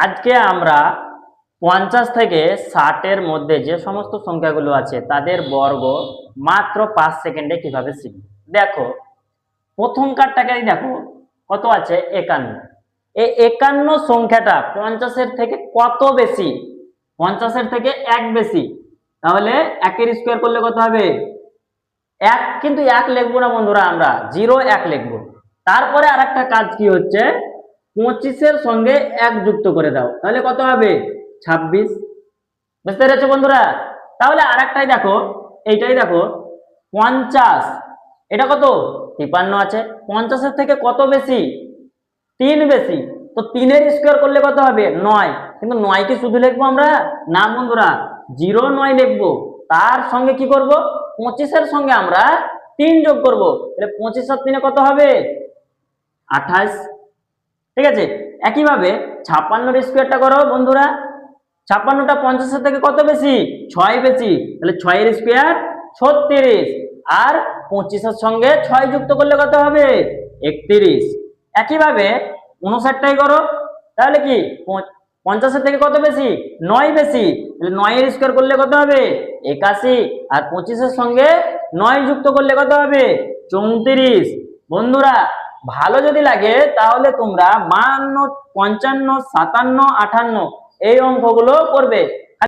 আজকে আমরা 50 থেকে 60 এর মধ্যে যে সমস্ত সংখ্যাগুলো আছে তাদের বর্গ মাত্র 5 সেকেন্ডে কিভাবে শিখব। দেখো প্রথম কার্ডটাকেই দেখো কত আছে 51। এই 51 সংখ্যাটা 50 এর থেকে কত বেশি? 50 এর থেকে 1 বেশি, তাহলে 1 এর স্কয়ার করলে কত হবে? 1, কিন্তু 1 লিখবো না বন্ধুরা, আমরা 0 1 লিখবো। তারপরে আরেকটা কাজ কি হচ্ছে, 25 এর সঙ্গে 1 যুক্ত করে দাও, তাহলে কত হবে? 26। বুঝতে পেরেছো বন্ধুরা? তাহলে আরেকটাই দেখো, এইটাই দেখো 50, এটা কত? 53 আছে। 50 এর থেকে কত বেশি? 3 বেশি, তো 3 এর স্কয়ার করলে কত হবে? 9। কিন্তু 9 কি শুধু লিখবো আমরা? না বন্ধুরা, 0 9 লিখবো, তার সঙ্গে কি করব? 25 এর সঙ্গে আমরা 3 যোগ করব, তাহলে 25 আর 3 এ কত হবে? 28। ঠিক আছে, একইভাবে 56 এর স্কয়ারটা করো বন্ধুরা। 56টা 50 এর থেকে কত বেশি? 6 বেশি, তাহলে 6 এর স্কয়ার 36, আর 25 এর সঙ্গে 6 যুক্ত করলে কত হবে? 31। একইভাবে 59টাই করো, তাহলে কি 50 এর থেকে কত বেশি? 9 বেশি, তাহলে 9 এর স্কয়ার করলে কত হবে? 81, আর 25 এর সঙ্গে 9 যুক্ত করলে কত হবে? 34। বন্ধুরা ভালো যদি লাগে তাহলে তোমরা 52 55 57 58 এই অঙ্কগুলো করবে।